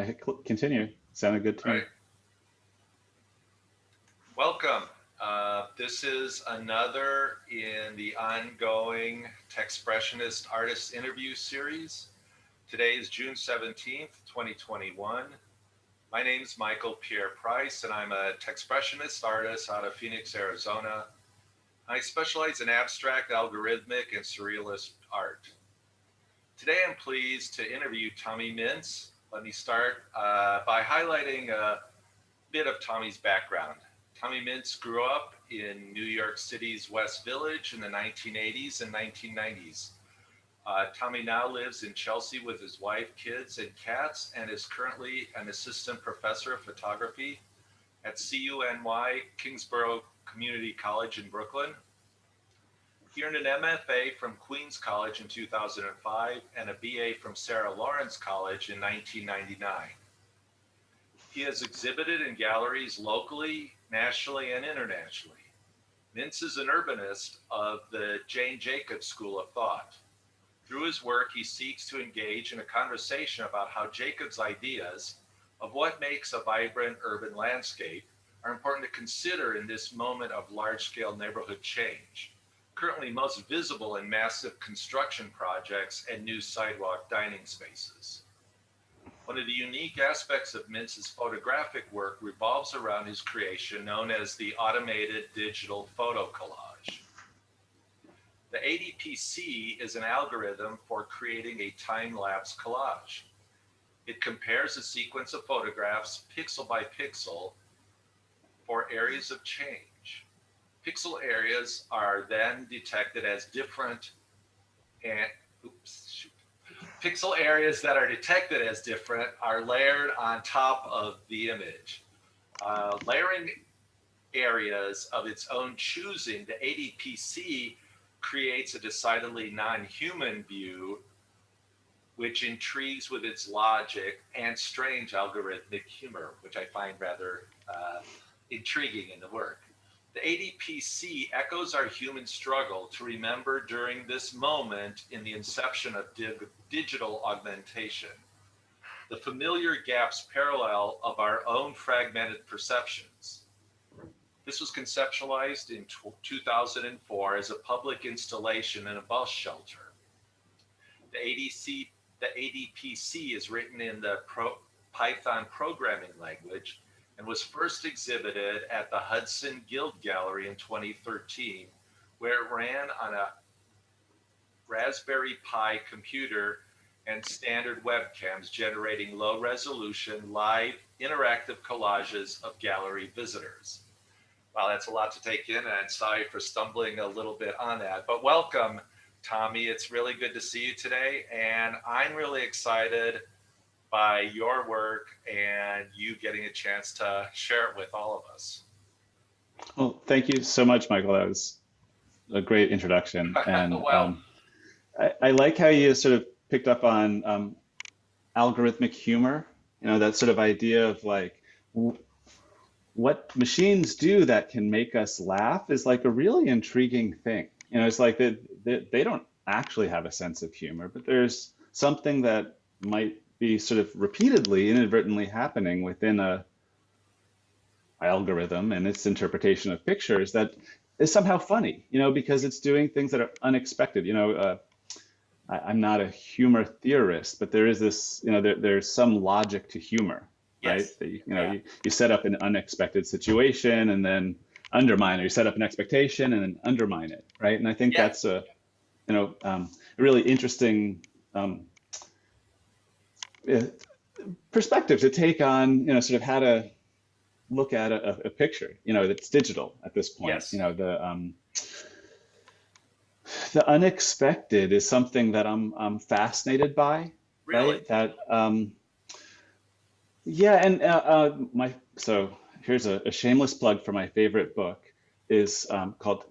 I hit continue. Sounded good to me. Right. Welcome. This is another in the ongoing Techspressionist Artist Interview Series. Today is June 17th, 2021. My name is Michael Pierre Price, and I'm a Techspressionist artist out of Phoenix, Arizona. I specialize in abstract, algorithmic, and surrealist art. Today I'm pleased to interview Tommy Mintz. Let me start by highlighting a bit of Tommy's background. Tommy Mintz grew up in New York City's West Village in the 1980s and 1990s. Tommy now lives in Chelsea with his wife, kids, and cats, and is currently an assistant professor of photography at CUNY Kingsborough Community College in Brooklyn. He earned an MFA from Queens College in 2005 and a BA from Sarah Lawrence College in 1999. He has exhibited in galleries locally, nationally, and internationally. Mintz is an urbanist of the Jane Jacobs School of Thought. Through his work, he seeks to engage in a conversation about how Jacobs' ideas of what makes a vibrant urban landscape are important to consider in this moment of large-scale neighborhood change, currently most visible in massive construction projects and new sidewalk dining spaces. One of the unique aspects of Mintz's photographic work revolves around his creation known as the Automated Digital Photo Collage. The ADPC is an algorithm for creating a time-lapse collage. It compares a sequence of photographs pixel by pixel for areas of change. Pixel areas are then detected as different Pixel areas that are detected as different are layered on top of the image. Layering areas of its own choosing, the ADPC creates a decidedly non-human view, which intrigues with its logic and strange algorithmic humor, which I find rather intriguing in the work. The ADPC echoes our human struggle to remember during this moment in the inception of digital augmentation. The familiar gaps parallel of our own fragmented perceptions. This was conceptualized in 2004 as a public installation in a bus shelter. The ADPC is written in the Python programming language and was first exhibited at the Hudson Guild Gallery in 2013, where it ran on a Raspberry Pi computer and standard webcams, generating low-resolution, live, interactive collages of gallery visitors. Wow, that's a lot to take in, and sorry for stumbling a little bit on that. But welcome, Tommy. It's really good to see you today, and I'm really excited by your work and you getting a chance to share it with all of us. Well, thank you so much, Michael. That was a great introduction. And Well, I like how you sort of picked up on algorithmic humor, that sort of idea of like what machines do that can make us laugh is like a really intriguing thing. It's like they don't actually have a sense of humor, but there's something that might be sort of repeatedly, inadvertently happening within a algorithm and its interpretation of pictures that is somehow funny, because it's doing things that are unexpected. I'm not a humor theorist, but there is this, there's some logic to humor, right? yes. That Yeah. you set up an unexpected situation and then undermine it. You set up an expectation and then undermine it, right? And I think Yeah. that's a really interesting uh, perspective to take on, sort of how to look at a picture, that's digital at this point. Yes. The unexpected is something that I'm fascinated by, Really. right? That yeah, and so here's a shameless plug for my favorite book is called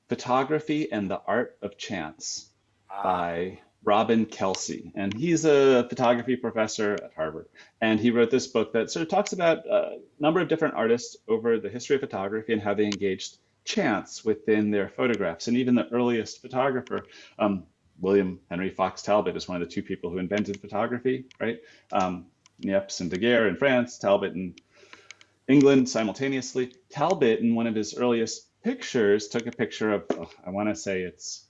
Photography and the Art of Chance Ah, by Robin Kelsey, and he's a photography professor at Harvard. And he wrote this book that sort of talks about a number of different artists over the history of photography and how they engaged chance within their photographs. And even the earliest photographer, William Henry Fox Talbot, is one of the two people who invented photography, right? Niepce and Daguerre in France, Talbot in England simultaneously. Talbot, in one of his earliest pictures, took a picture of, oh, I want to say it's,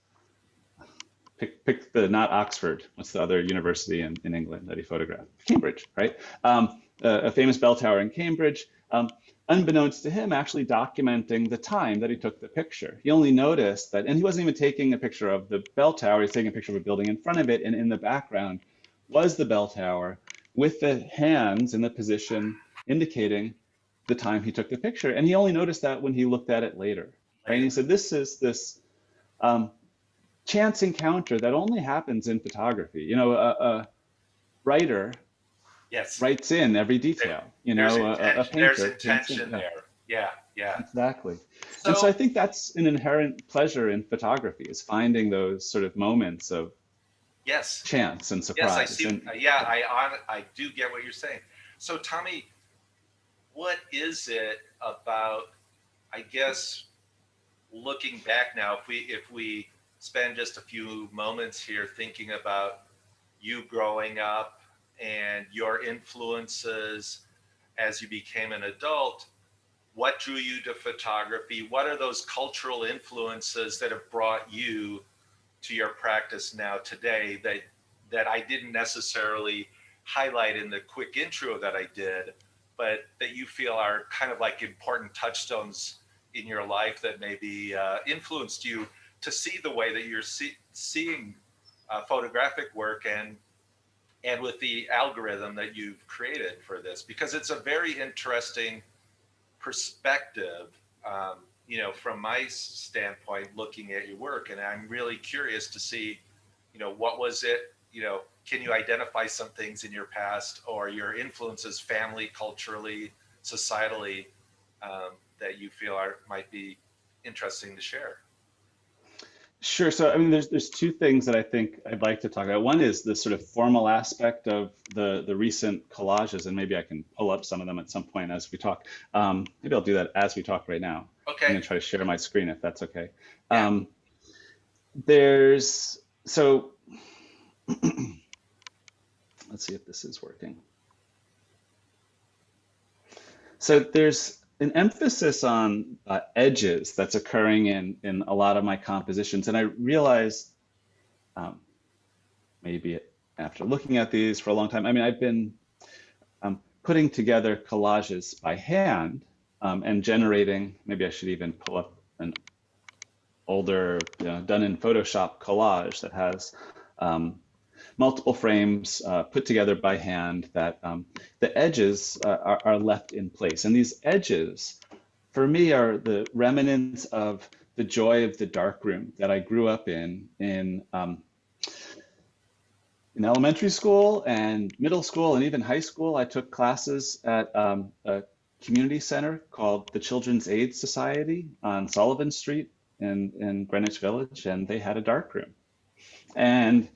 pick the, not Oxford, what's the other university in England that he photographed? Cambridge, right? A famous bell tower in Cambridge. Unbeknownst to him, actually documenting the time that he took the picture. He only noticed that, and he wasn't even taking a picture of the bell tower, he was taking a picture of a building in front of it, and in the background was the bell tower with the hands in the position indicating the time he took the picture. And he only noticed that when he looked at it later, right? And he said, this is this chance encounter that only happens in photography. You know, a writer Yes. writes in every detail. You know, a painter. There's intention there. Yeah, yeah. Exactly. And so I think that's an inherent pleasure in photography, is finding those sort of moments of yes, chance and surprise. yes, I see. And, yeah, I do get what you're saying. So Tommy, what is it about, I guess, looking back now, if we spend just a few moments here thinking about you growing up and your influences as you became an adult, what drew you to photography? What are those cultural influences that have brought you to your practice now today that I didn't necessarily highlight in the quick intro that I did, but that you feel are kind of like important touchstones in your life that maybe influenced you to see the way that you're seeing photographic work and with the algorithm that you've created for this? Because it's a very interesting perspective, you know, from my standpoint, looking at your work. And I'm really curious to see, you know, what was it, you know, can you identify some things in your past or your influences, family, culturally, societally, that you feel might be interesting to share? sure. So, I mean, there's two things that I think I'd like to talk about. One is the sort of formal aspect of the recent collages, and maybe I can pull up some of them at some point as we talk. Maybe I'll do that as we talk right now. I'm Okay. going to try to share my screen if that's okay. Yeah. So let's see if this is working. So there's an emphasis on edges that's occurring in a lot of my compositions, and I realized, maybe after looking at these for a long time, I mean, I've been putting together collages by hand and generating. Maybe I should even pull up an older, done in Photoshop collage that has multiple frames put together by hand that the edges are left in place. And these edges, for me, are the remnants of the joy of the darkroom that I grew up in elementary school and middle school and even high school. I took classes at a community center called the Children's Aid Society on Sullivan Street in Greenwich Village, and they had a darkroom. And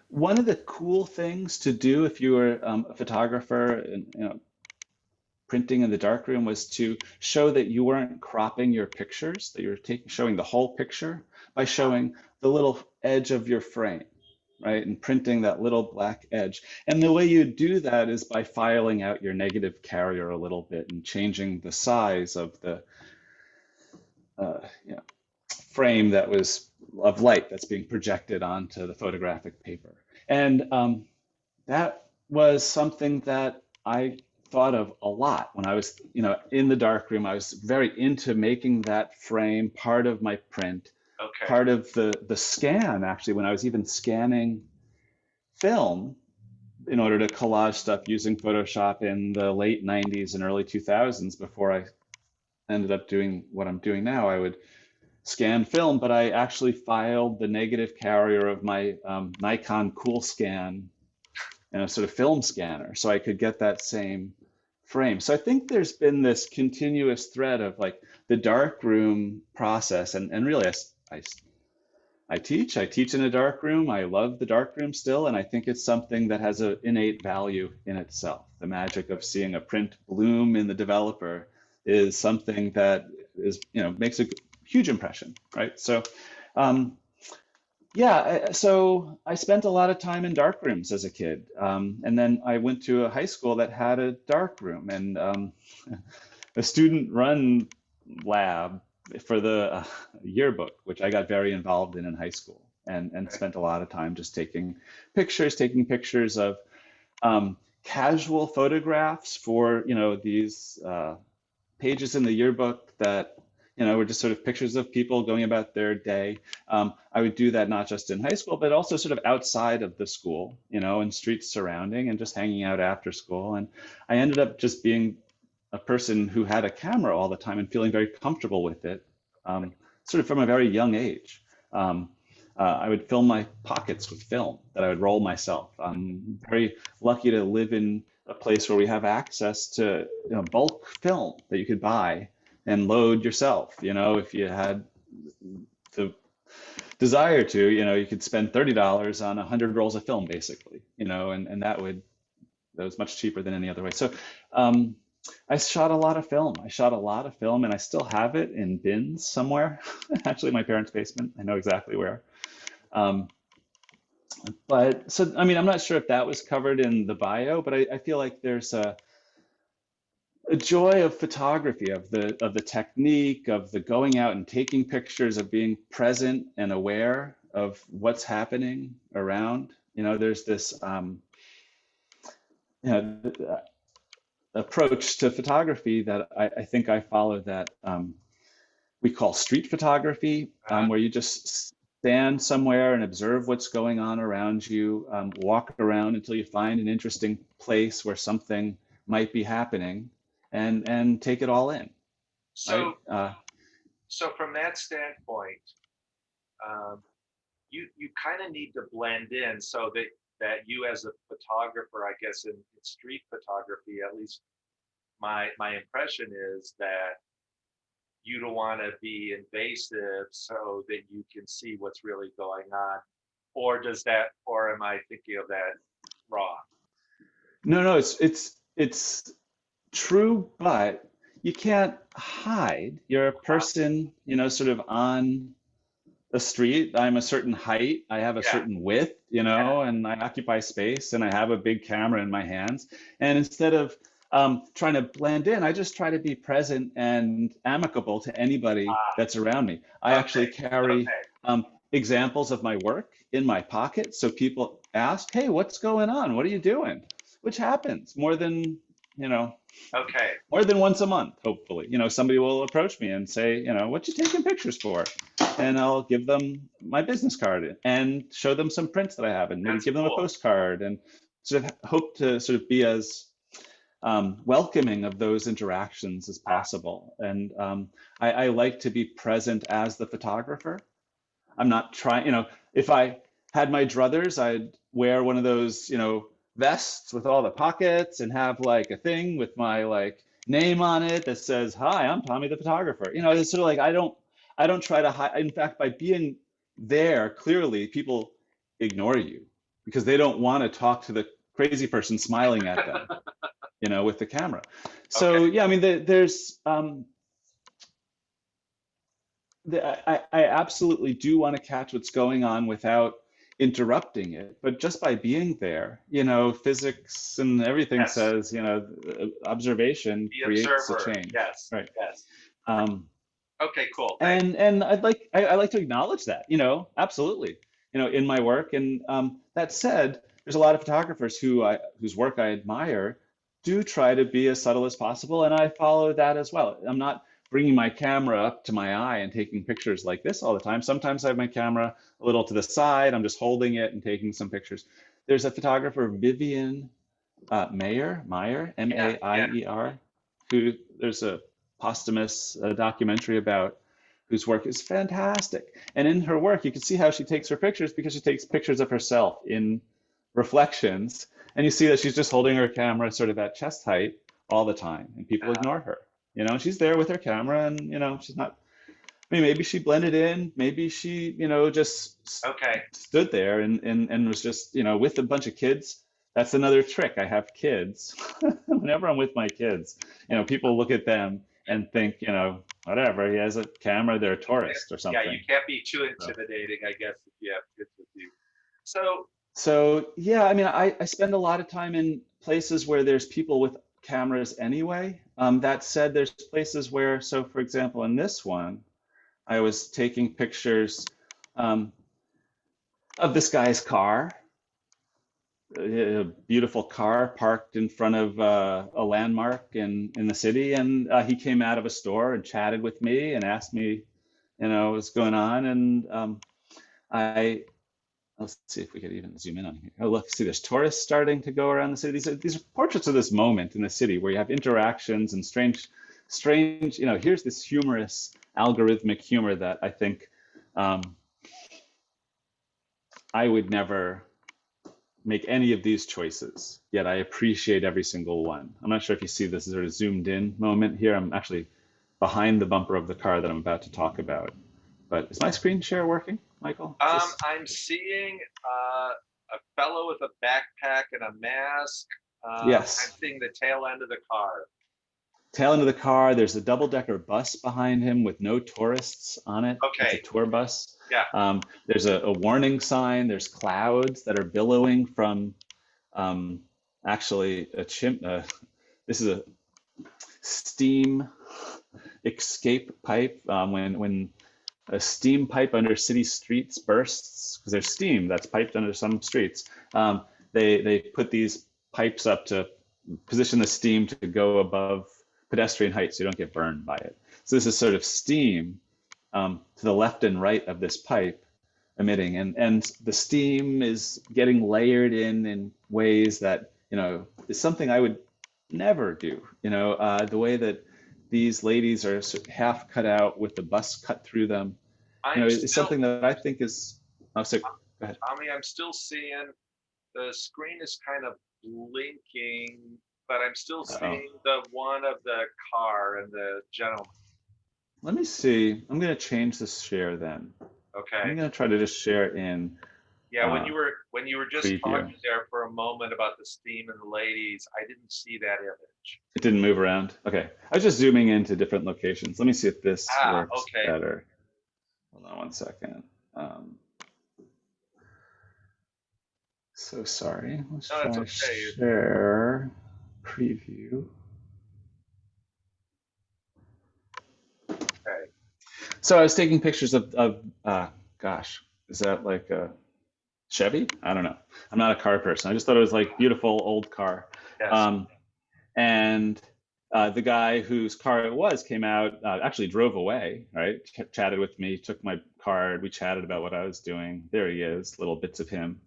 one of the cool things to do if you were a photographer and printing in the darkroom was to show that you weren't cropping your pictures, that you're showing the whole picture by showing the little edge of your frame, right? And printing that little black edge. And the way you do that is by filing out your negative carrier a little bit and changing the size of the frame that was of light that's being projected onto the photographic paper. And that was something that I thought of a lot when I was, in the darkroom. I was very into making that frame part of my print, Okay. part of the scan, actually, when I was even scanning film in order to collage stuff using Photoshop in the late 90s and early 2000s before I ended up doing what I'm doing now. I would scan film, but I actually filed the negative carrier of my Nikon CoolScan in a sort of film scanner so I could get that same frame. So I think there's been this continuous thread of like the darkroom process, and really I teach in a darkroom. I love the darkroom still, and I think it's something that has an innate value in itself. The magic of seeing a print bloom in the developer is something that is, makes a huge impression, right? So Yeah, so I spent a lot of time in dark rooms as a kid, and then I went to a high school that had a dark room and a student-run lab for the yearbook, which I got very involved in high school, and Okay. spent a lot of time just taking pictures of casual photographs for these pages in the yearbook that were just sort of pictures of people going about their day. I would do that not just in high school, but also sort of outside of the school, in streets surrounding and just hanging out after school. And I ended up just being a person who had a camera all the time and feeling very comfortable with it, sort of from a very young age. I would fill my pockets with film that I would roll myself. I'm very lucky to live in a place where we have access to bulk film that you could buy and load yourself. If you had the desire to, you could spend $30 on 100 rolls of film, basically, and that was much cheaper than any other way. So I shot a lot of film. I shot a lot of film, and I still have it in bins somewhere. Actually, my parents' basement. I know exactly where. Um, but so, I mean, I'm not sure if that was covered in the bio, but I feel like there's a joy of photography, of the technique, of the going out and taking pictures, of being present and aware of what's happening around. There's this you know, approach to photography that I think I follow that we call street photography, Uh, where you just stand somewhere and observe what's going on around you, walk around until you find an interesting place where something might be happening, and take it all in, right? so, so from that standpoint, um, you kind of need to blend in so that you as a photographer, I guess in street photography, at least my impression is that you don't want to be invasive so that you can see what's really going on. Or does that, or am I thinking of that wrong? No, no, it's true, but you can't hide. You're a Uh, person, sort of on the street. I'm a certain height, I have a yeah, certain width, yeah. and I occupy space, and I have a big camera in my hands. And instead of trying to blend in, I just try to be present and amicable to anybody that's around me. I actually Okay, carry okay, examples of my work in my pocket, so people ask, "Hey, what's going on? What are you doing?" Which happens you know, okay. more than once a month, hopefully. Somebody will approach me and say, "What you taking pictures for?" And I'll give them my business card and show them some prints that I have, and maybe That's give them a cool. postcard, and sort of hope to sort of be as welcoming of those interactions as Ah, possible. And I like to be present as the photographer. I'm not trying, if I had my druthers, I'd wear one of those, vests with all the pockets and have like a thing with my like name on it that says, "Hi, I'm Tommy the photographer." It's sort of like I don't try to hide. In fact, by being there, clearly people ignore you because they don't want to talk to the crazy person smiling at them, with the camera. okay. So yeah, I mean, there's I absolutely do want to catch what's going on without interrupting it, but just by being there, physics and everything Yes. says, observation The creates a observer. change, Yes. right? Yes. Um, Okay, cool. Thanks. and I like to acknowledge that, absolutely, in my work. And that said, there's a lot of photographers whose work I admire do try to be as subtle as possible, and I follow that as well. I'm not bringing my camera up to my eye and taking pictures like this all the time. Sometimes I have my camera a little to the side. I'm just holding it and taking some pictures. There's a photographer, Vivian Meyer, Yeah, yeah. Maier, who there's a posthumous documentary about, whose work is fantastic. And in her work, you can see how she takes her pictures because she takes pictures of herself in reflections. And you see that she's just holding her camera sort of at chest height all the time, and people Uh, ignore her. She's there with her camera, and she's not. I mean, maybe she blended in. Maybe she, just okay. stood there and was just, with a bunch of kids. That's another trick. I have kids. Whenever I'm with my kids, people look at them and think, whatever, he has a camera, they're a tourist or Yeah, you something. can't be too So, intimidating, I guess, if you have kids with you. So, so yeah, I mean, I spend a lot of time in places where there's people with cameras anyway. That said, there's places where, so for example, in this one, I was taking pictures um, of this guy's car, a beautiful car parked in front of a landmark in the city, and he came out of a store and chatted with me and asked me, what's going on, and I let's see if we could even zoom in on here. Oh, look, see, there's tourists starting to go around the city. These are portraits of this moment in the city where you have interactions and strange. Here's this humorous algorithmic humor that I think um, I would never make any of these choices, yet I appreciate every single one. I'm not sure if you see this sort of zoomed in moment here. I'm actually behind the bumper of the car that I'm about to talk about. But is my screen share working, Michael? I'm seeing a fellow with a backpack and a mask. I'm Yes. seeing the tail end of the car. Tail end of the car, there's a double-decker bus behind him with no tourists on it. It's a Okay, tour bus. yeah. There's a warning sign. There's clouds that are billowing from um, actually a this is a steam escape pipe. When a steam pipe under city streets bursts, because there's steam that's piped under some streets, they put these pipes up to position the steam to go above pedestrian height so you don't get burned by it. So this is sort of steam to the left and right of this pipe emitting, and the steam is getting layered in ways that is something I would never do. The way that these ladies are sort of half cut out with the bus cut through them, I'm is still, something that I think is. Oh, so go ahead. I'm still seeing the screen is kind of blinking, but I'm still Oh, seeing the one of the car and the gentleman. let me see. I'm going to change this share then. I'm Okay. going to try to just share in Yeah, uh, when you were just preview. talking there for a moment about the steam and the ladies, I didn't see that image. It didn't move around. Okay. I was just zooming into different locations. Let me see if this Ah, works okay. better. Hold on one second. Um, so sorry. Let's No, that's try okay. share preview. Okay. So I was taking pictures of gosh, is that like a Chevy? I don't know. I'm not a car person. I just thought it was like beautiful old car. Yes. Um, and the guy whose car it was came out, actually drove away, right? Chatted with me, took my card. We chatted about what I was doing. There he is, little bits of him.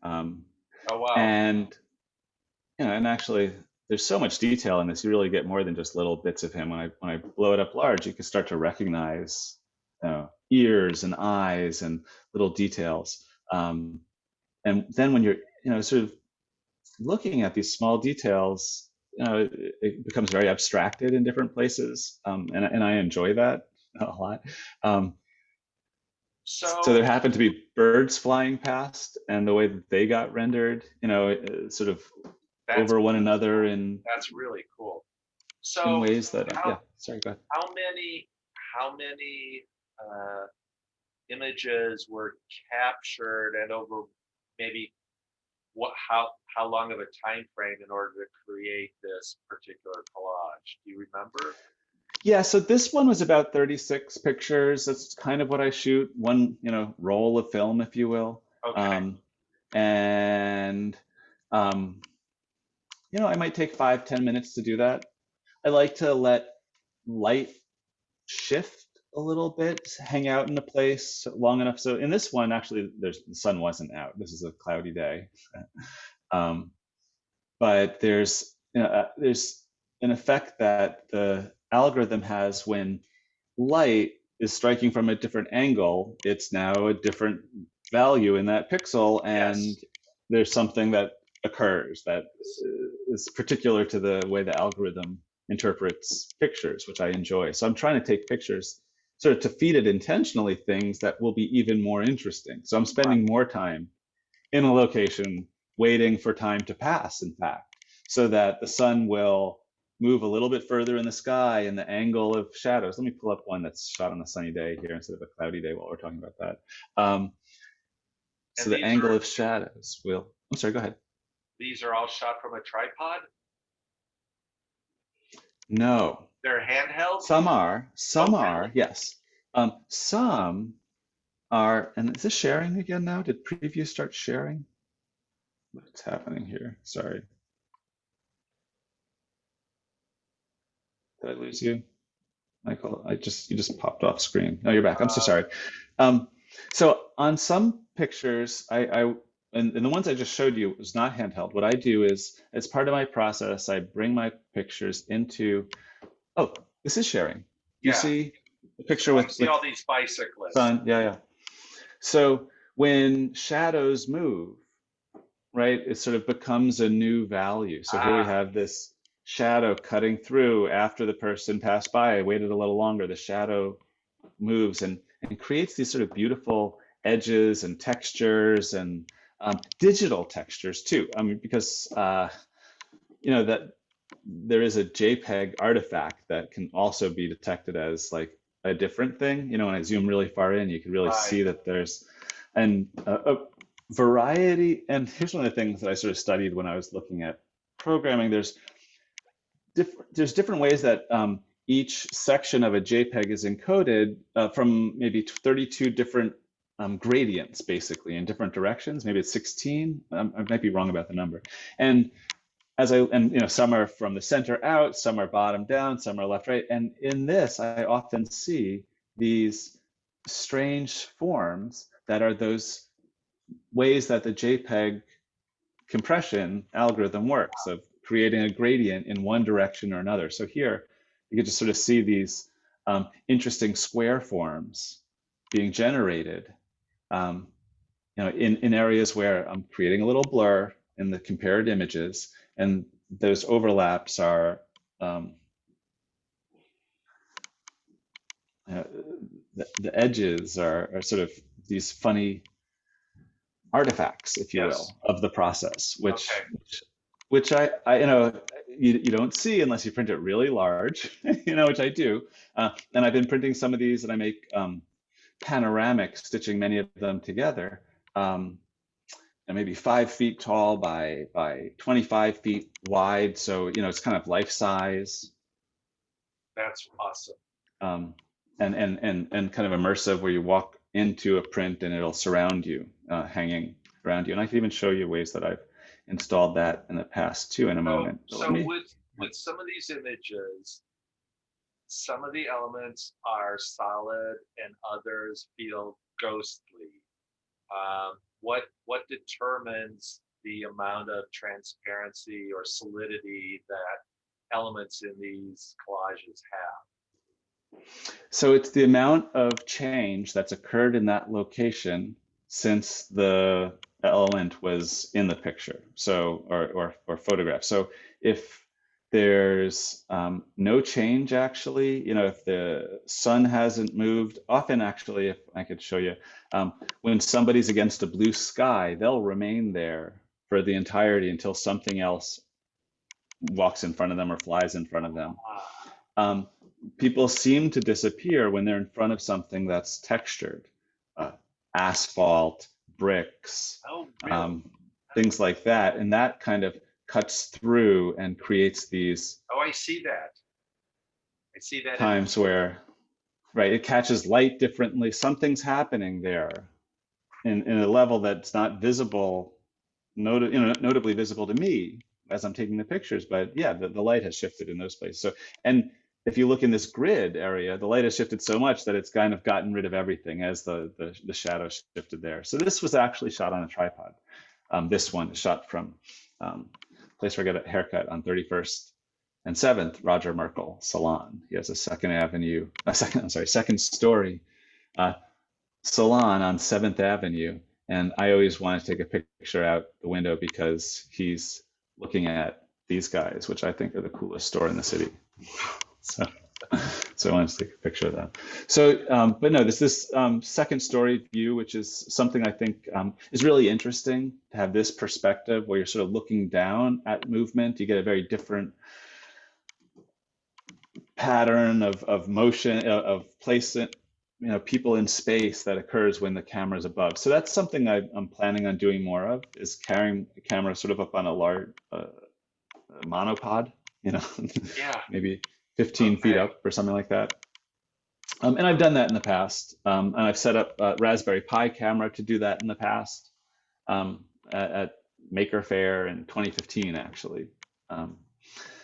Um, Oh, wow. and and actually, there's so much detail in this. You really get more than just little bits of him. When I blow it up large, you can start to recognize ears and eyes and little details. And then when you're sort of looking at these small details, it becomes very abstracted in different places, and I enjoy that a lot. Um, so So there happened to be birds flying past, and the way that they got rendered, sort of that's over one another really cool. in So ways that, how yeah. Sorry, go ahead. how many how many uh, images were captured and over maybe what how long of a time frame in order to create this particular collage? Do you remember? Yeah, so this one was about 36 pictures. That's kind of what I shoot, one, roll of film, if you will. Okay. Um, and um, I might take 5, 10 minutes to do that. I like to let light shift a little bit, hang out in a place long enough. So in this one, actually, the sun wasn't out. This is a cloudy day. Um, but there's an effect that the algorithm has when light is striking from a different angle. It's now a different value in that pixel, and Yes. there's something that occurs that is particular to the way the algorithm interprets pictures, which I enjoy. So I'm trying to take pictures sort of to feed it intentionally things that will be even more interesting. So I'm Right. spending more time in a location waiting for time to pass, in fact, so that the sun will move a little bit further in the sky and the angle of shadows. Let me pull up one that's shot on a sunny day here instead of a cloudy day while we're talking about that. So the angle of shadows will, I'm sorry, go ahead. These are all shot from a tripod? No. They're handheld? Some are, yes. Some are, and is this sharing again now? Did preview start sharing? What's happening here? Sorry. Did I lose you? Michael, you just popped off screen. No, you're back. I'm so sorry. So on some pictures, and the ones I just showed you was not handheld. What I do is, as part of my process, I bring my pictures into, oh, this is sharing. You see the picture with all these bicyclists. Sun, yeah. So when shadows move, right, it sort of becomes a new value. So here we have this shadow cutting through after the person passed by, waited a little longer, the shadow moves and creates these sort of beautiful edges and textures and digital textures too. I mean, because you know that there is a JPEG artifact that can also be detected as like a different thing. You know, when I zoom really far in, you can really see that there's a variety. And here's one of the things that I sort of studied when I was looking at programming. There's different ways that each section of a JPEG is encoded from maybe 32 different gradients, basically, in different directions. Maybe it's 16. I might be wrong about the number. And you know, some are from the center out, some are bottom down, some are left right. And in this, I often see these strange forms that are those ways that the JPEG compression algorithm works, of creating a gradient in one direction or another. So here, you can just sort of see these interesting square forms being generated, you know, in areas where I'm creating a little blur in the compared images, and those overlaps are the edges are sort of these funny artifacts, if you will, of the process, which I you know, you don't see unless you print it really large, you know, which I do. And I've been printing some of these, and I make panoramic, stitching many of them together, and maybe 5 feet tall by 25 feet wide. So, you know, it's kind of life size. That's awesome. And kind of immersive, where you walk into a print and it'll surround you, hanging around you. And I can even show you ways that I've installed that in the past too in a moment. So with some of these images, some of the elements are solid and others feel ghostly. What determines the amount of transparency or solidity that elements in these collages have? So it's the amount of change that's occurred in that location since the element was in the picture, so or photograph. So if there's no change, actually, you know, if the sun hasn't moved, often actually, if I could show you, when somebody's against a blue sky, they'll remain there for the entirety until something else walks in front of them or flies in front of them. People seem to disappear when they're in front of something that's textured, asphalt, bricks, things like that. And that kind of cuts through and creates these I see that times where, right, it catches light differently. Something's happening there in a level that's not visible, notably visible to me as I'm taking the pictures. But yeah, the light has shifted in those places. So, and if you look in this grid area, the light has shifted so much that it's kind of gotten rid of everything as the shadow shifted there. So this was actually shot on a tripod. This one is shot from place where I got a haircut on 31st and 7th, Roger Merkel Salon. He has a second story salon on 7th Avenue. And I always want to take a picture out the window because he's looking at these guys, which I think are the coolest store in the city. So I wanted to take a picture of that. So, but no, this second story view, which is something I think is really interesting to have this perspective where you're sort of looking down at movement. You get a very different pattern of motion, of placement, people in space that occurs when the camera's above. So that's something I'm planning on doing more of, is carrying the camera sort of up on a large monopod, you know, Yeah. maybe 15 feet Okay. up or something like that. And I've done that in the past. And I've set up a Raspberry Pi camera to do that in the past, at Maker Faire in 2015, actually. Um,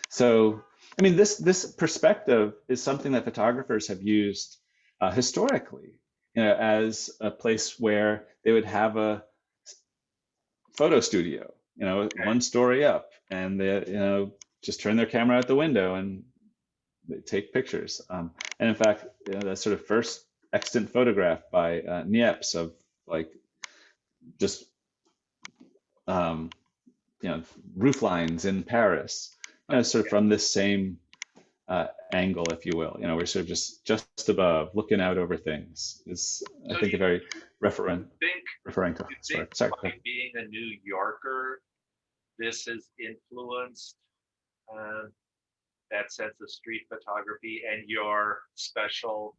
so, I mean, this perspective is something that photographers have used historically, as a place where they would have a photo studio, Okay. one story up, and they, just turn their camera out the window and they take pictures. And in fact, that sort of first extant photograph by Niepce of like just um, roof lines in Paris, sort of Okay. from this same angle, if you will. We're sort of just above, looking out over things. Is, I So think, a very think referring to you think historic. Sorry. by being a New Yorker, this has influenced um, that sense of street photography and your special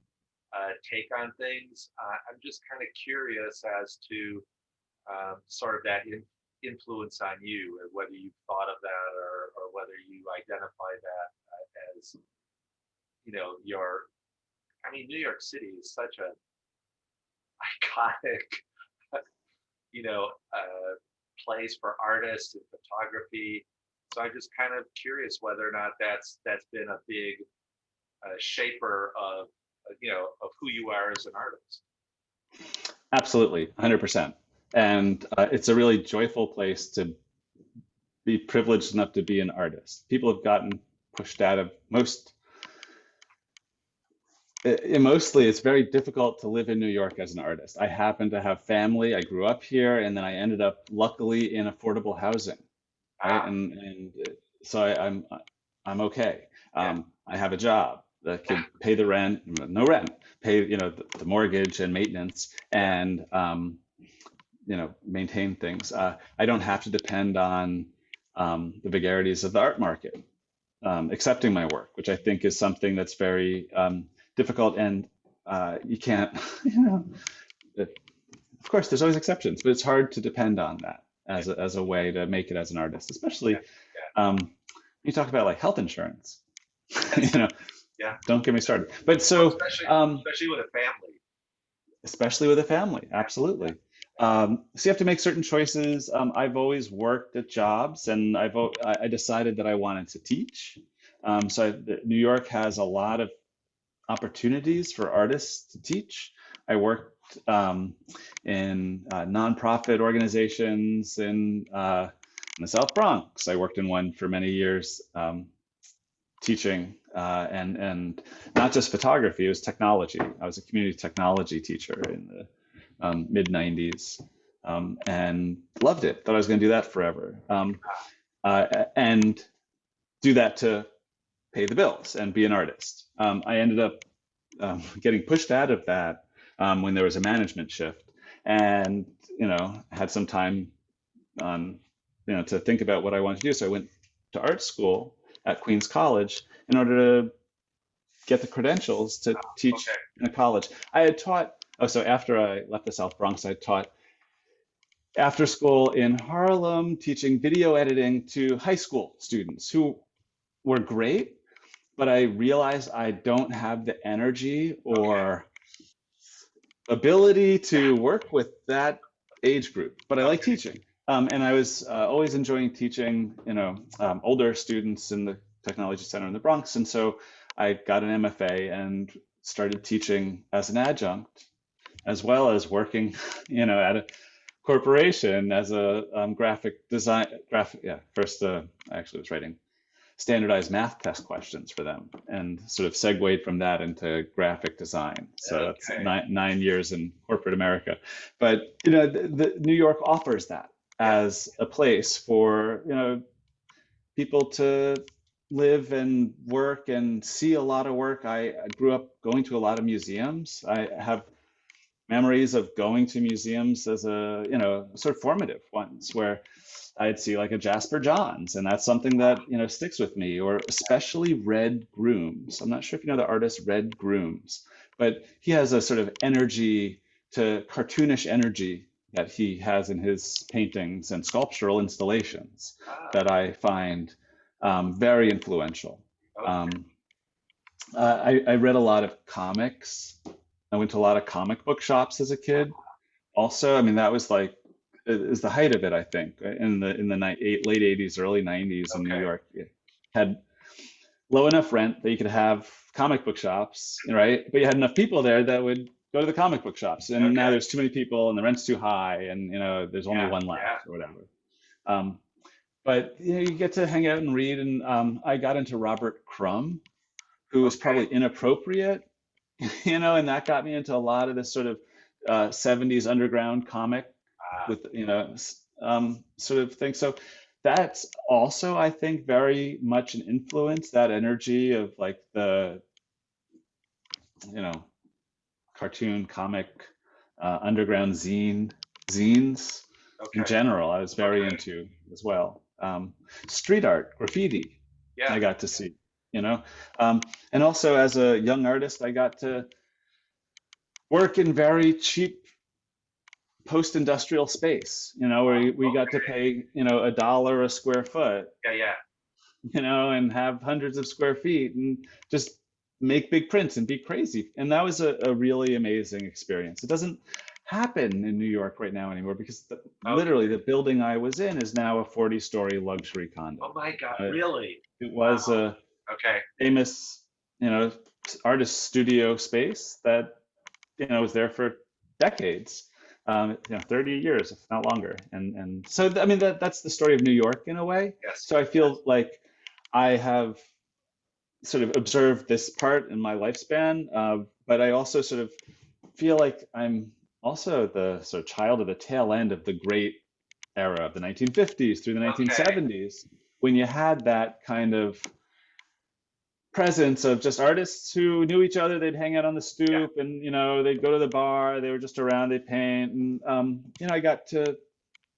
take on things? I'm just kind of curious as to sort of that influence on you, and whether you've thought of that, or whether you identify that as, your, I mean, New York City is such a iconic, you know, uh, place for artists and photography. So I'm just kind of curious whether or not that's been a big shaper of, of who you are as an artist. Absolutely, 100%. And it's a really joyful place to be privileged enough to be an artist. People have gotten pushed out of mostly it's very difficult to live in New York as an artist. I happen to have family. I grew up here, and then I ended up luckily in affordable housing, right? Ah, So I'm okay. yeah, I have a job that can pay the rent, no rent, pay the mortgage and maintenance, yeah, and maintain things. I don't have to depend on the vagaries of the art market, accepting my work, which I think is something that's very difficult, and you can't, of course, there's always exceptions, but it's hard to depend on that yeah, as a way to make it as an artist, yeah, especially yeah. you talk about like health insurance, you Yes, know, yeah. don't get me started. But Well, so, especially with a family. especially with a family, Yeah, absolutely. So you have to make certain choices. I've always worked at jobs, and I decided that I wanted to teach. New York has a lot of opportunities for artists to teach. I worked in nonprofit organizations in the South Bronx. I worked in one for many years, teaching, and not just photography, it was technology. I was a community technology teacher in the mid 90s, and loved it. Thought I was going to do that forever, and do that to pay the bills and be an artist. I ended up getting pushed out of that when there was a management shift, and had some time on to think about what I wanted to do. So I went to art school at Queens College in order to get the credentials to okay. teach in a college. I had taught. Oh, so after I left the South Bronx, I taught after school in Harlem, teaching video editing to high school students who were great, but I realized I don't have the energy Okay. or ability to work with that age group. But I like Okay. teaching, and I was always enjoying teaching, older students in the technology center in the Bronx, and so I got an MFA and started teaching as an adjunct, as well as working, at a corporation as a graphic. Yeah, first I actually was writing standardized math test questions for them, and sort of segued from that into graphic design. So that's Okay. nine years in corporate America. But the New York offers that Yeah. as a place for people to live and work and see a lot of work. I grew up going to a lot of museums. I have memories of going to museums as a, sort of formative ones where I'd see like a Jasper Johns, and that's something that, sticks with me, or especially Red Grooms. I'm not sure if you know the artist Red Grooms, but he has a sort of energy to cartoonish energy that he has in his paintings and sculptural installations Ah, that I find very influential. okay. Um, I read a lot of comics. I went to a lot of comic book shops as a kid. Also, I mean, that was like is the height of it, I think, right? In the late 80s, early 90s in New Okay. York. It had low enough rent that you could have comic book shops, right? But you had enough people there that would go to the comic book shops. And now Okay. there's too many people and the rent's too high, and there's only Yeah. one Yeah. left or whatever. Um, but you get to hang out and read, and I got into Robert Crumb, who was Okay. probably inappropriate, and that got me into a lot of this sort of 70s underground comic Ah, with sort of thing. So that's also, I think, very much an influence, that energy of like the you know cartoon comic underground zines in okay. general. I was very Okay. into as well. Street art, graffiti, Yeah. I got to see. You know, and also as a young artist, I got to work in very cheap post-industrial space, where we got to Okay. pay, $1 a square foot, Yeah. Yeah. and have hundreds of square feet and just make big prints and be crazy. And that was a really amazing experience. It doesn't happen in New York right now anymore because literally Okay. the building I was in is now a 40-story luxury Oh condo. my God. Uh, Really? It was Wow. a Okay. famous, you know, artist studio space that was there for decades, 30 years, if not longer. And so, I mean, that's the story of New York in a way. Yes. So I feel like I have sort of observed this part in my lifespan, but I also sort of feel like I'm also the sort of child of the tail end of the great era of the 1950s through the Okay. 1970s, when you had that kind of presence of just artists who knew each other. They'd hang out on the Yeah. stoop, and they'd go to the bar. They were just around. They'd paint, and I got to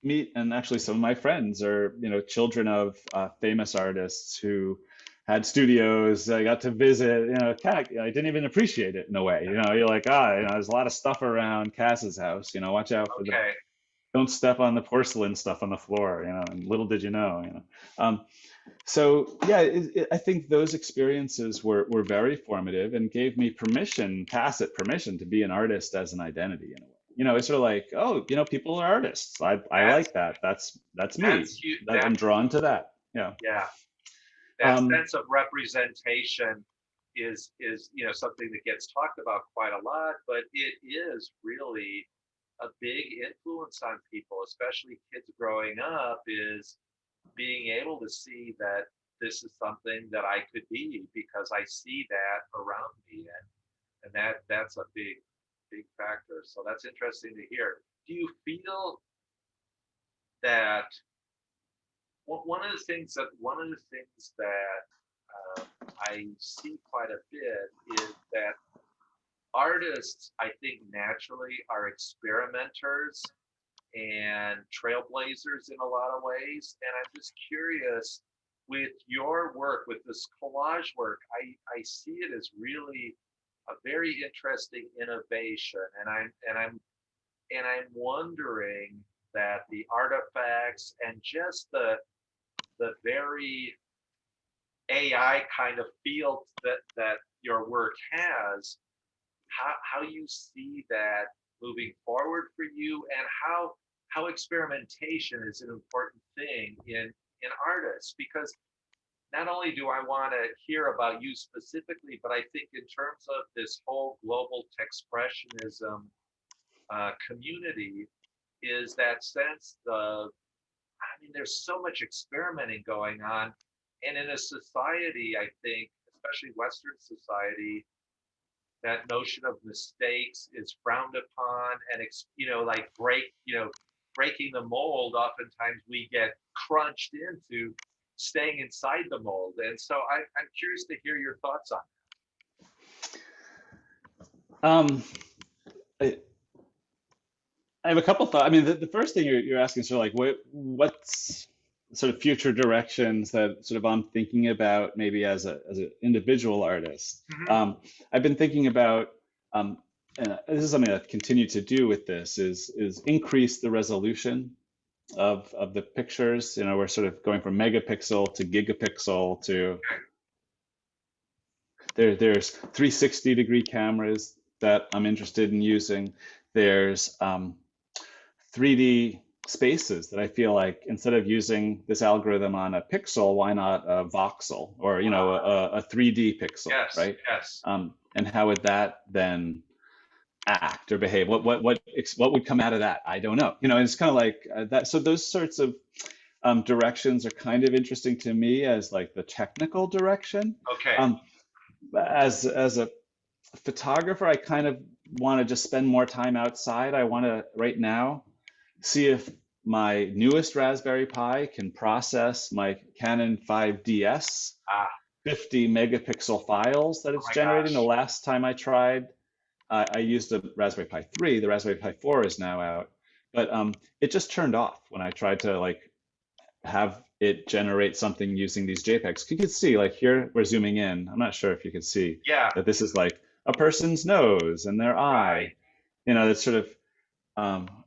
meet, and actually some of my friends are children of famous artists who had studios. I got to visit. Kind of, I didn't even appreciate it in a way. You're like, there's a lot of stuff around Cass's house. Watch out for the Okay. don't step on the porcelain stuff on the floor. And little did you know. So yeah, I think those experiences were very formative and gave me permission, tacit permission, to be an artist as an identity in a way. It's sort of like, oh, people are artists. I That's like that. That's me. that's you. That That I'm drawn to that. Yeah. yeah. That Um, sense of representation is something that gets talked about quite a lot, but it is really a big influence on people, especially kids growing up, is being able to see that this is something that I could be because I see that around me, and that's a big factor. So that's interesting to hear. Do you feel that one of the things that I see quite a bit is that artists, I think, naturally are experimenters and trailblazers in a lot of ways. And I'm just curious, with your work, with this collage work, I see it as really a very interesting innovation. And I'm wondering that the artifacts and just the very AI kind of feel that your work has, how you see that moving forward for you, and how experimentation is an important thing in artists, because not only do I want to hear about you specifically, but I think in terms of this whole global expressionism community, is that sense of, I mean, there's so much experimenting going on, and in a society, I think, especially Western society, that notion of mistakes is frowned upon, and like breaking the mold. Oftentimes, we get crunched into staying inside the mold, and so I'm curious to hear your thoughts on um, I- I have a couple thoughts. I mean, the first thing you're asking is sort of like what's sort of future directions that sort of I'm thinking about maybe as an individual artist. Hmm. I've been thinking about and this is something I've continued to do with this is increase the resolution of the pictures. You know, we're sort of going from megapixel to gigapixel to there's 360-degree cameras that I'm interested in using. There's 3D spaces that I feel like instead of using this algorithm on a pixel, why not a voxel or you know a 3D pixel, Yes, right? yes. And how would that then act or behave? What would come out of that? I don't know. You know, and it's kind of like that. So those sorts of directions are kind of interesting to me as like the technical direction. Okay. Um, as a photographer, I kind of want to just spend more time outside. I want to right now see if my newest Raspberry Pi can process my Canon 5DS Ah, 50 megapixel files that oh it's my generating. The gosh. last time I tried, I used the Raspberry Pi 3. The Raspberry Pi 4 is now out, but it just turned off when I tried to like have it generate something using these JPEGs. You could see like here we're zooming in. I'm not sure if you could see Yeah, that this is like a person's nose and their right. eye. You know, that's sort of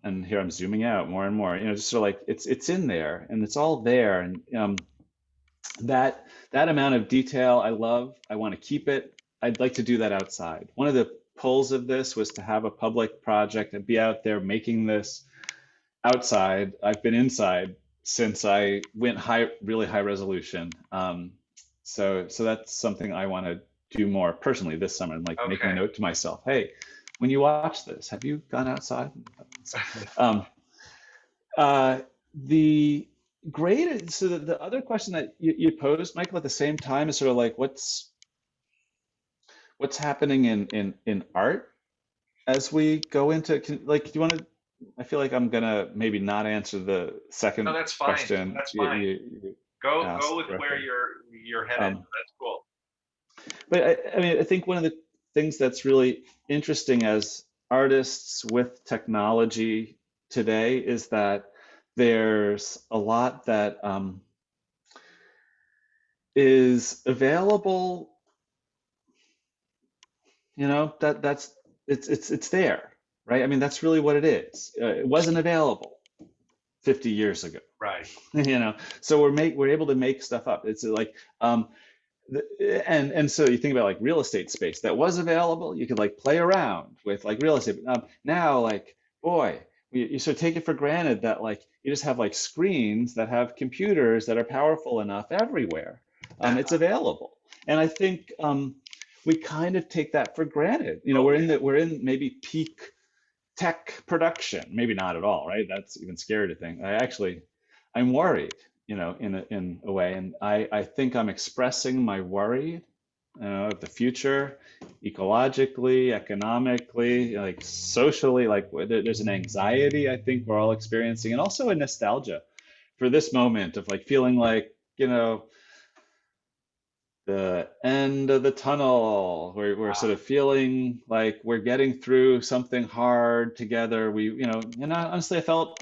and here I'm zooming out more and more. You know, just sort of like it's in there and it's all there. And that amount of detail I love. I want to keep it. I'd like to do that outside. One of the pulls of this was to have a public project and be out there making this outside. I've been inside since I went really high resolution. So that's something I want to do more personally this summer. And like making a Okay. note to myself, hey, when you watch this, have you gone outside? Um, the great. So the other question that you posed, Michael, at the same time is sort of like what's happening in art as we go into like do you want to I feel like I'm gonna maybe not answer the No, second that's fine. question That's fine. you Go asked with where directly. you're headed. Um, That's cool. but I mean, I think one of the things that's really interesting as artists with technology today is that there's a lot that is available, you know, that's it's there, right? I mean, that's really what it is. It wasn't available 50 years ago, Right. you know. So we're able to make stuff up. It's like and so you think about like real estate space that was available. You could like play around with like real estate. Now, like boy, you sort of take it for granted that like you just have like screens that have computers that are powerful enough everywhere. It's available, and I think we kind of take that for granted. You know, Okay. we're in maybe peak tech production. Maybe not at all, right? That's even scary to think. I'm worried, you know, in a way, and I think I'm expressing my worry, of the future, ecologically, economically, like socially. Like there's an anxiety I think we're all experiencing, and also a nostalgia for this moment of like feeling like, you know, the end of the tunnel. We're sort Ah, of feeling like we're getting through something hard together. And honestly, I felt,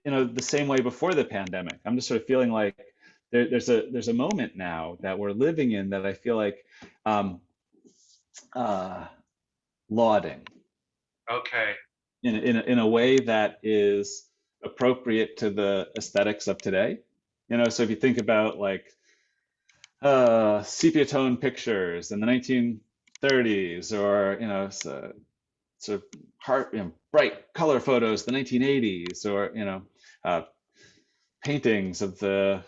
you know, the same way before the pandemic. I'm just sort of feeling like there's a moment now that we're living in that I feel like um, uh, lauding okay. in a way that is appropriate to the aesthetics of today. You know, so if you think about like sepia tone pictures in the 1930s, or you know, sort of bright color photos, the 1980s, or you know, uh, paintings of the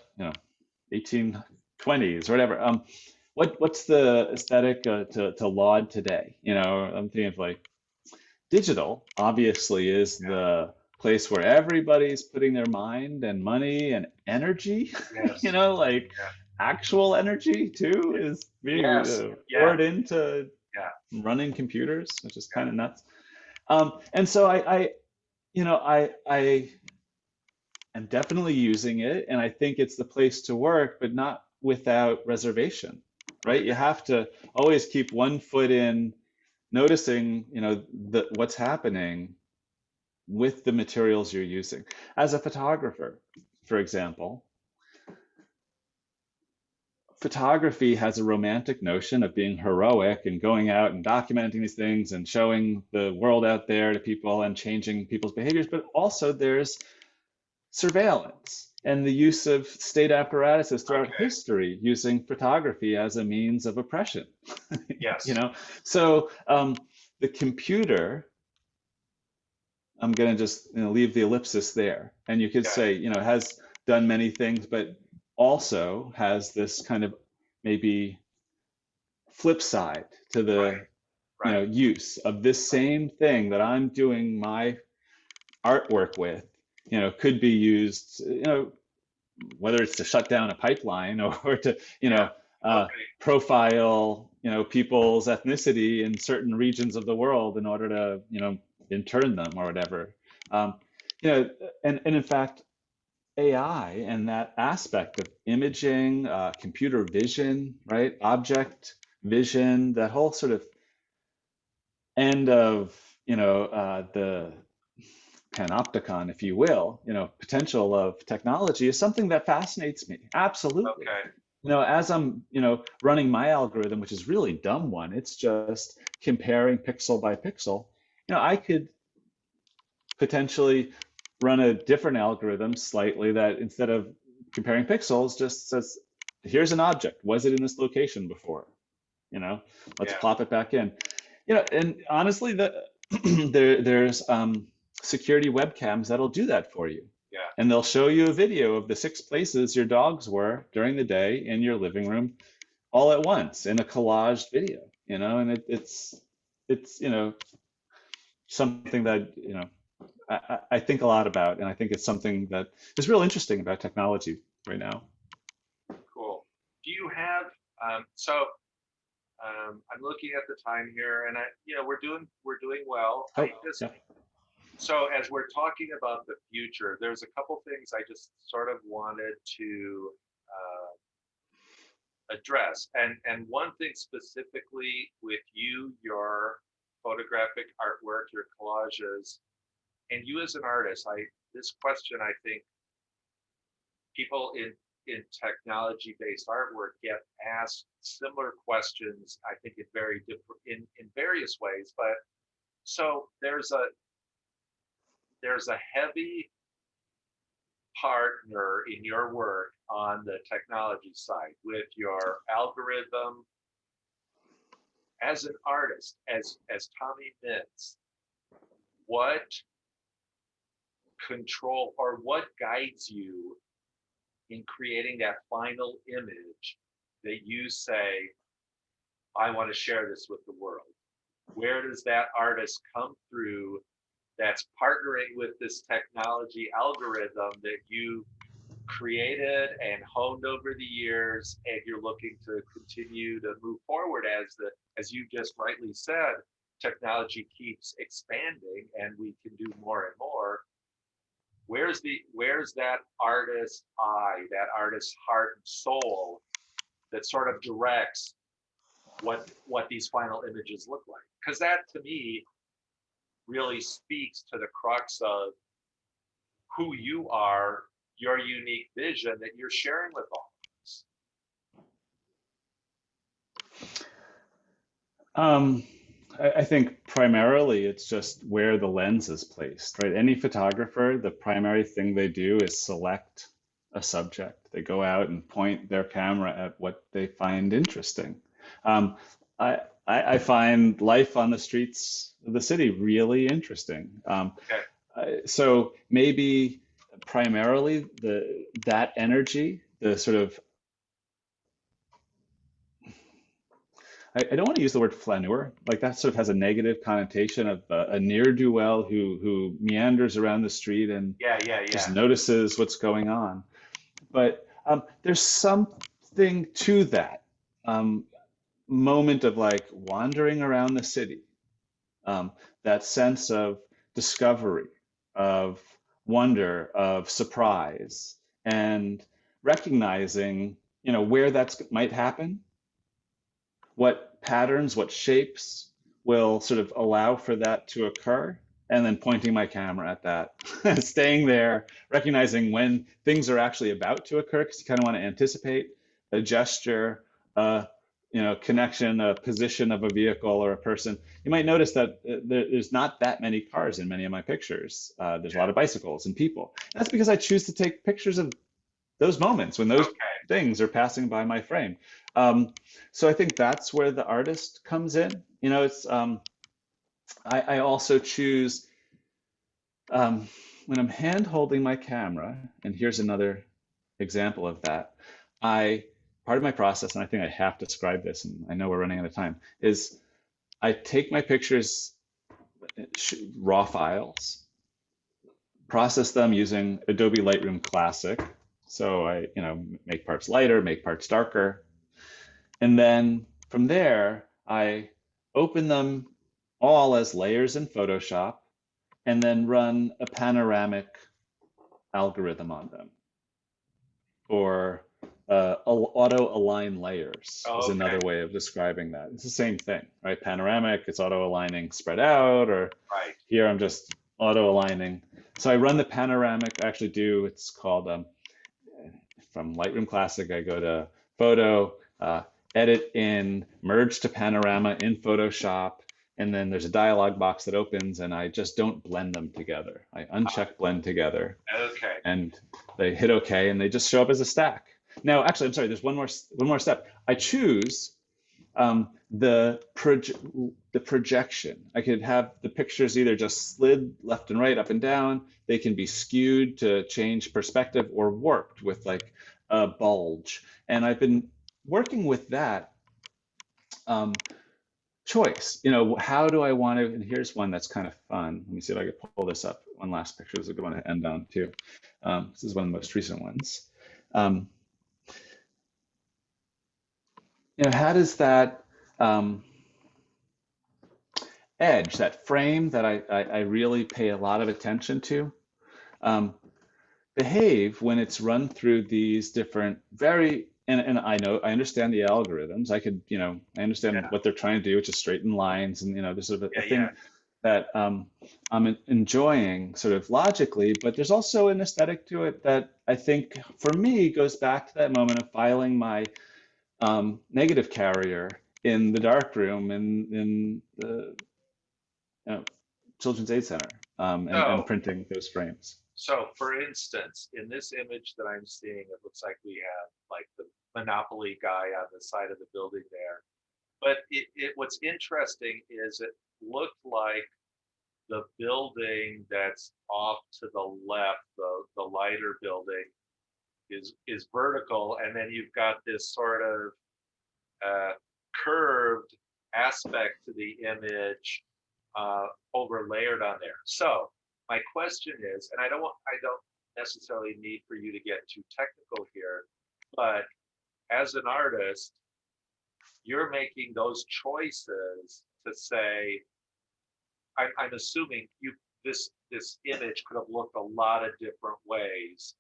1820s or whatever. What's the aesthetic to laud today? You know, I'm thinking of like digital. Obviously, is the place where everybody's putting their mind and money and energy. You Yes. know, like Yeah. actual energy too is being Yes. Yeah. poured into Yeah. running computers, which is Yeah. kind of nuts. And so I am definitely using it, and I think it's the place to work, but not without reservation, right? You Okay. have to always keep one foot in, noticing, what's happening, with the materials you're using. As a photographer, for example, photography has a romantic notion of being heroic and going out and documenting these things and showing the world out there to people and changing people's behaviors, but also there's surveillance and the use of state apparatuses throughout Okay. history using photography as a means of oppression. You Yes. know, so the computer, I'm going to just leave the ellipsis there, and you could Yeah. say has done many things, but also has this kind of maybe flip side to Right. the Right. use of this same thing that I'm doing my artwork with, could be used, whether it's to shut down a pipeline or to, Yeah. Okay. profile, people's ethnicity in certain regions of the world in order to, intern them or whatever. Um, you know, and in fact, AI and that aspect of imaging, computer vision, right? Object vision, that whole sort of end of, the panopticon, if you will, potential of technology is something that fascinates me. Absolutely. Okay. As I'm, running my algorithm, which is really dumb one, it's just comparing pixel by pixel. I could potentially run a different algorithm slightly that instead of comparing pixels just says, here's an object. Was it in this location before? Let's Yeah. plop it back in. And honestly, there's security webcams that'll do that for you. Yeah. And they'll show you a video of the 6 places your dogs were during the day in your living room all at once in a collaged video, and it's something that, I think a lot about, and I think it's something that is real interesting about technology right now. Cool. Do you have so I'm looking at the time here, and we're doing well. Oh, I just yeah. so as we're talking about the future, there's a couple things I just sort of wanted to address, and one thing specifically with you, your photographic artwork, your collages, and you as an artist. This question, I think people in technology based artwork get asked similar questions, I think in very different in various ways. But so there's a heavy partner in your work on the technology side with your algorithm as an artist, as Tommy Mintz. What control or what guides you in creating that final image that you say, I want to share this with the world? Where does that artist come through that's partnering with this technology algorithm that you created and honed over the years, and you're looking to continue to move forward as you just rightly said, technology keeps expanding and we can do more and more. Where's that artist's eye, that artist's heart and soul that sort of directs what these final images look like? Because that to me really speaks to the crux of who you are, your unique vision that you're sharing with all of us. I think primarily it's just where the lens is placed, right? Any photographer, the primary thing they do is select a subject. They go out and point their camera at what they find interesting. Um, I, I find life on the streets of the city really interesting. Okay. So maybe primarily that energy, the sort of, I don't want to use the word flaneur, like that sort of has a negative connotation of a ne'er-do-well who meanders around the street and Yeah, yeah, just yeah. notices what's going on. But there's something to that moment of like wandering around the city, um, that sense of discovery, of wonder, of surprise, and recognizing, where that might happen, what patterns, what shapes will sort of allow for that to occur, and then pointing my camera at that, staying there, recognizing when things are actually about to occur, because you kind of want to anticipate a gesture, connection, a position of a vehicle or a person. You might notice that there's not that many cars in many of my pictures. There's a lot of bicycles and people. And that's because I choose to take pictures of those moments when those Okay. things are passing by my frame. So I think that's where the artist comes in. It's I also choose when I'm hand holding my camera, and here's another example of that. Part of my process, and I think I have to describe this, and I know we're running out of time, is I take my pictures, raw files, process them using Adobe Lightroom Classic. So I, make parts lighter, make parts darker, and then from there, I open them all as layers in Photoshop and then run a panoramic algorithm on them. Or auto align layers is Okay. another way of describing that. It's the same thing, right? Panoramic, it's auto aligning spread out, or Right. here I'm just auto aligning. So I run the panoramic, I actually do, it's called, from Lightroom Classic, I go to Photo, edit in, merge to panorama in Photoshop, and then there's a dialog box that opens, and I just don't blend them together. I uncheck blend together, Okay. and they hit OK, and they just show up as a stack. Now, actually, I'm sorry, there's one more step. I choose the projection. I could have the pictures either just slid left and right, up and down. They can be skewed to change perspective, or warped with like a bulge. And I've been working with that choice. How do I want to? And here's one that's kind of fun. Let me see if I can pull this up. One last picture is a good one to end on too. This is one of the most recent ones. Um, how does that edge, that frame that I really pay a lot of attention to, um, behave when it's run through these different and I understand the algorithms. I understand Yeah. what they're trying to do, which is straighten lines, and there's sort of a Yeah. thing Yeah. that I'm enjoying sort of logically, but there's also an aesthetic to it that I think for me goes back to that moment of filing my negative carrier in the dark room in the Children's Aid Center, and So, printing those frames. so for instance, in this image that I'm seeing, it looks like we have like the Monopoly guy on the side of the building there. But what's interesting is it looked like the building that's off to the left, the lighter building, is vertical, and then you've got this sort of curved aspect to the image overlayered on there. So my question is, and I don't necessarily need for you to get too technical here, but as an artist, you're making those choices to say, I'm assuming this image could have looked a lot of different ways,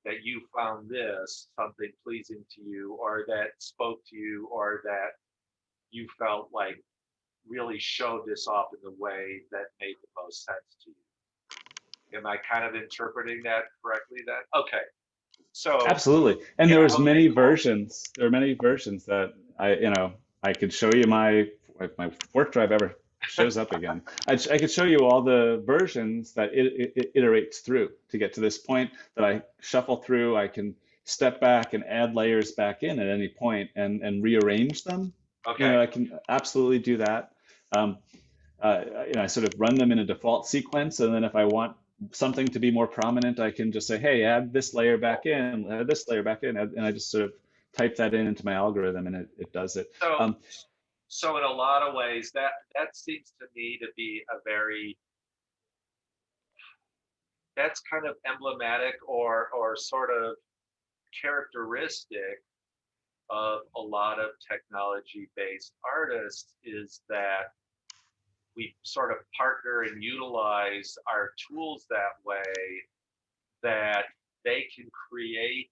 that you found this something pleasing to you, or that spoke to you, or that you felt like really showed this off in the way that made the most sense to you. Am I kind of interpreting that correctly then? Okay. So Absolutely. And yeah, there was okay, many cool. versions. There are many versions that I could show you if my work drive ever shows up again. I could show you all the versions that it iterates through to get to this point that I shuffle through. I can step back and add layers back in at any point and rearrange them. Okay. I can absolutely do that. Um, I sort of run them in a default sequence, and then if I want something to be more prominent, I can just say, hey, add this layer back in, add this layer back in, and I just sort of type that into my algorithm, and it does it. So so in a lot of ways, that seems to me to be a very, that's kind of emblematic or sort of characteristic of a lot of technology based artists, is that we sort of partner and utilize our tools that way, that they can create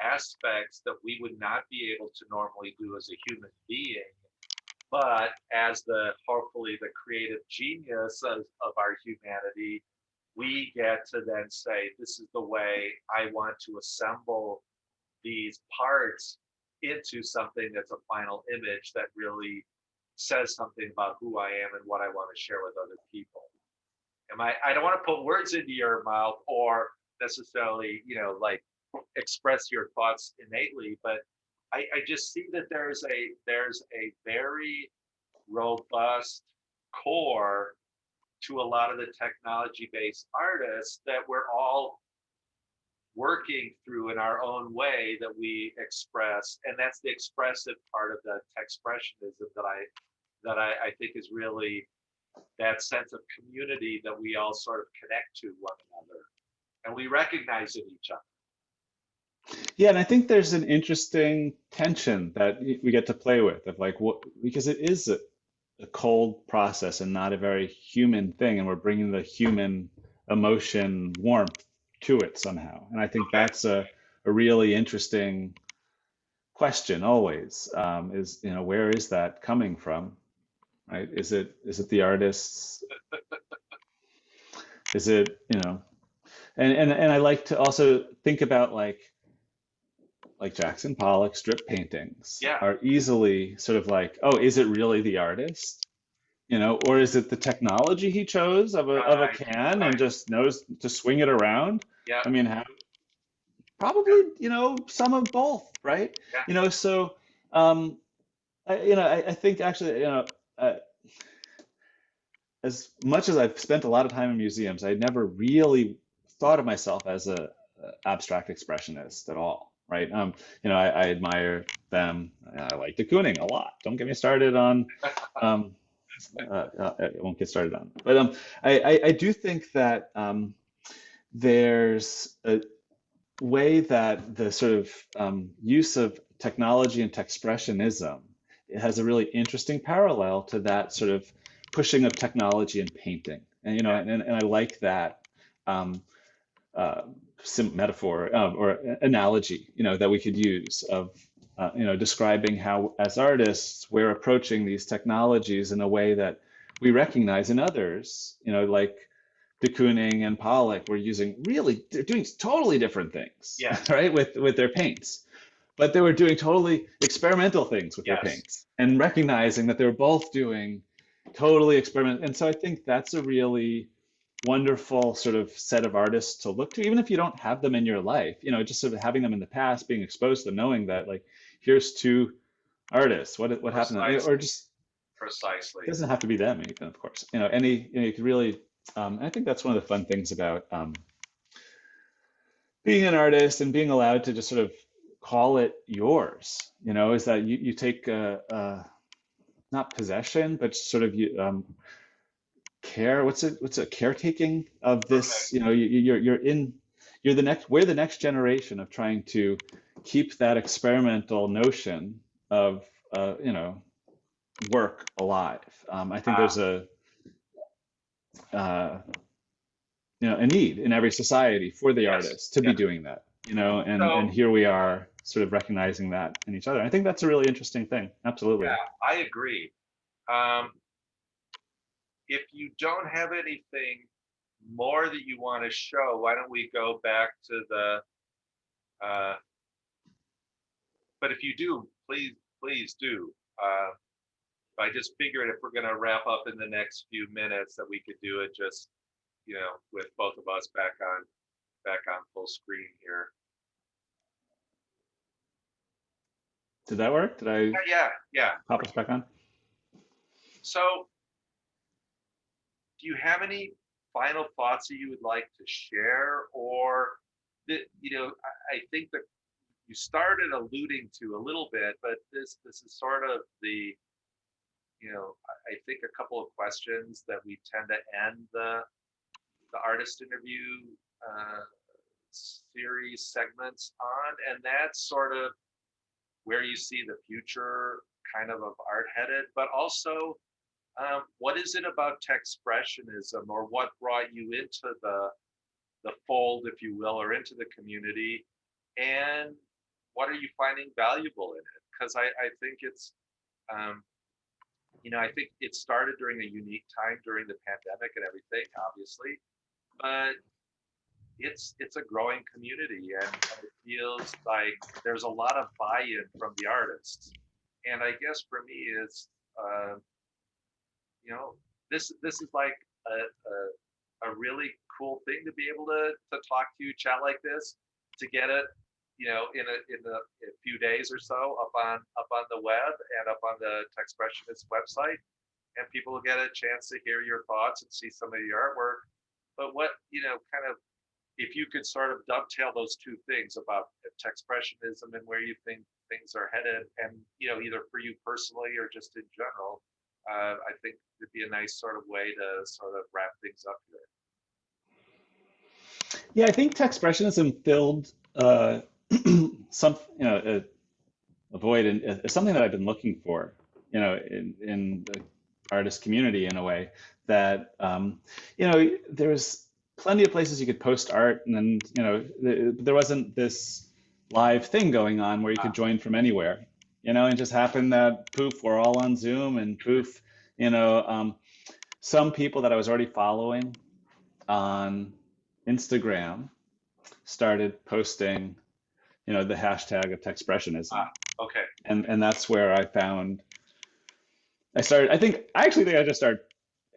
aspects that we would not be able to normally do as a human being, But as hopefully the creative genius of our humanity, we get to then say, this is the way I want to assemble these parts into something that's a final image that really says something about who I am and what I want to share with other people. I don't want to put words into your mouth or necessarily, like express your thoughts innately, but I just see that there's a very robust core to a lot of the technology-based artists that we're all working through in our own way that we express, and that's the expressive part of the expressionism that I think is really that sense of community that we all sort of connect to one another and we recognize in each other. Yeah, and I think there's an interesting tension that we get to play with of like what, because it is a cold process and not a very human thing, and we're bringing the human emotion warmth to it somehow. And I think Okay. that's a really interesting question always, is, where is that coming from, right? Is it the artists? Is it, and I like to also think about like Jackson Pollock strip paintings Yeah. are easily sort of like, oh, is it really the artist? Or is it the technology he chose of a Right. can and Right. just knows to swing it around? Yeah. I mean, probably, some of both, right? Yeah. So, um, I think actually, uh, as much as I've spent a lot of time in museums, I never really thought of myself as a abstract expressionist at all, right? I admire them. I like de Kooning a lot. Don't get me started on, um, I won't get started on, but I do think that there's a way that the sort of use of technology and expressionism, it has a really interesting parallel to that sort of pushing of technology and painting. And Yeah. and I like that um, uh, metaphor or analogy, that we could use of describing how as artists we're approaching these technologies in a way that we recognize in others, like de Kooning and Pollock were using, really, they're doing totally different things, Yes. right, with their paints. But they were doing totally experimental things with their Yes. paints and recognizing that they were both doing totally experimental. And so I think that's a really wonderful sort of set of artists to look to, even if you don't have them in your life, just sort of having them in the past, being exposed to them, knowing that like, here's two artists, what happened, or Precisely. just, it Precisely. doesn't have to be them even, of course, you could really, I think that's one of the fun things about being an artist and being allowed to just sort of call it yours, is that you take not possession, but sort of care. What's a caretaking of this? Perfect. You're the next. We're the next generation of trying to keep that experimental notion of work alive. I think Ah, there's uh, a need in every society for the yes. artist to be Yes. doing that. And So here we are, sort of recognizing that in each other. I think that's a really interesting thing. Absolutely. yeah, I agree. Um, if you don't have anything more that you want to show, why don't we go back to the uh, but if you do, please do. Uh, I just figured if we're going to wrap up in the next few minutes that we could do it just, with both of us back on full screen here. Did that work? Did I Yeah, yeah. pop us back on? So, do you have any final thoughts that you would like to share, or that I think that you started alluding to a little bit, but this is sort of I think a couple of questions that we tend to end the artist interview uh, series segments on, and that's sort of where you see the future kind of art headed, but also what is it about expressionism, or what brought you into the fold, if you will, or into the community, and what are you finding valuable in it? Because I think it's um, I think it started during a unique time during the pandemic and everything, obviously, but it's a growing community, and it feels like there's a lot of buy-in from the artists. And I guess for me, it's uh, you know, this is like a really cool thing to be able to talk to you, chat like this, to get it, in a few days or so up on the web and up on the Texpressionist website, and people will get a chance to hear your thoughts and see some of your artwork. But what, kind of, if you could sort of dovetail those two things about Texpressionism and where you think things are headed, and either for you personally or just in general, I think it'd be a nice sort of way to sort of wrap things up here. Yeah, I think Texpressionism filled some, a void, and it's something that I've been looking for, in the artist community in a way that, there's plenty of places you could post art, and then, there wasn't this live thing going on where you could join from anywhere, and it just happened that poof, we're all on Zoom, and poof, some people that I was already following on Instagram started posting, the hashtag of Texpressionism. Okay. And that's where I actually think I just started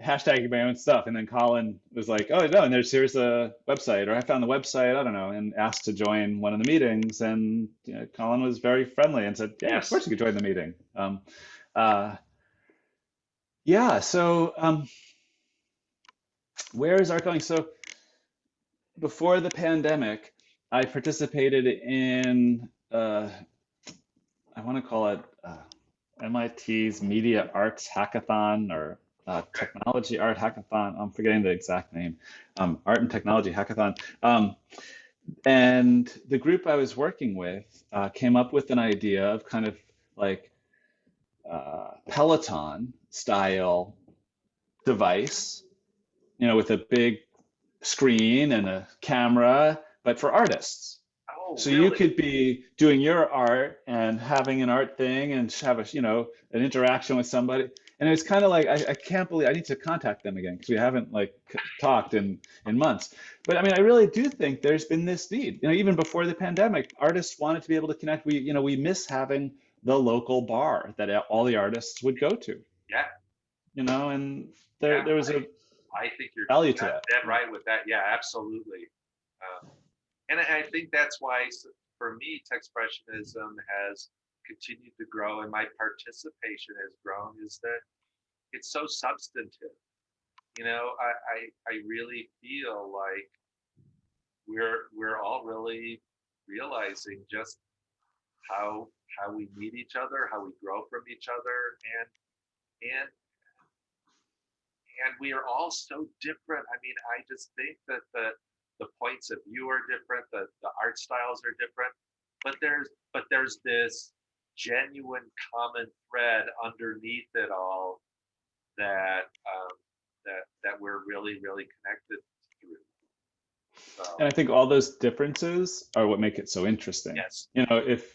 hashtagging my own stuff. And then Colin was like, oh, no, and here's a website, or I found the website, I don't know, and asked to join one of the meetings. And Colin was very friendly and said, yeah, of Yes. course you could join the meeting. Yeah, so where is art going? So before the pandemic, I participated in, I want to call it MIT's Media Arts Hackathon, or Technology Art Hackathon. I'm forgetting the exact name. Art and Technology Hackathon. And the group I was working with came up with an idea of kind of like Peloton style device, with a big screen and a camera, but for artists. Oh, So you really? could be doing your art and having an art thing and have an interaction with somebody. And it's kind of like, I can't believe I need to contact them again because we haven't like talked in months. But I mean, I really do think there's been this need. Even before the pandemic, artists wanted to be able to connect. We miss having the local bar that all the artists would go to. Yeah. And Yeah. there was a I think you're value to that. dead right with that. Yeah, absolutely. And I think that's why, for me, Texpressionism has continued to grow, and my participation has grown. Is that it's so substantive. I really feel like we're all really realizing just how we meet each other, how we grow from each other, and and we are all so different. I mean, I just think that the points of view are different, the art styles are different, but there's this genuine common thread underneath it all that that we're really, really connected through. So And I think all those differences are what make it so interesting. yes. If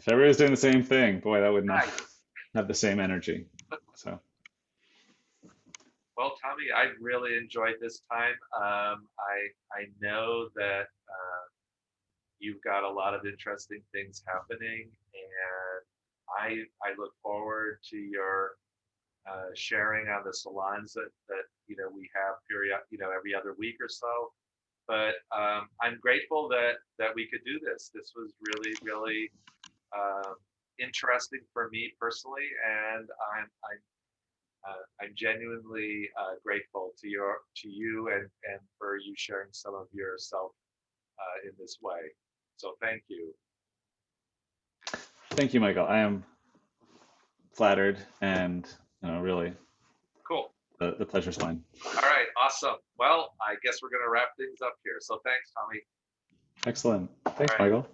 everybody was doing the same thing, boy, that would not Right. have the same energy. So Well, Tommy, I've really enjoyed this time. I know that you've got a lot of interesting things happening, and I look forward to your sharing on the salons that we have every other week or so. But I'm grateful that we could do this. This was really, really interesting for me personally, and I'm genuinely grateful to you and for you sharing some of yourself in this way. So thank you. thank you, Michael. I am flattered, and really, Cool. the pleasure's mine. All right. Awesome. Well, I guess we're going to wrap things up here. So thanks, Tommy. Excellent. Thanks, All right. Michael.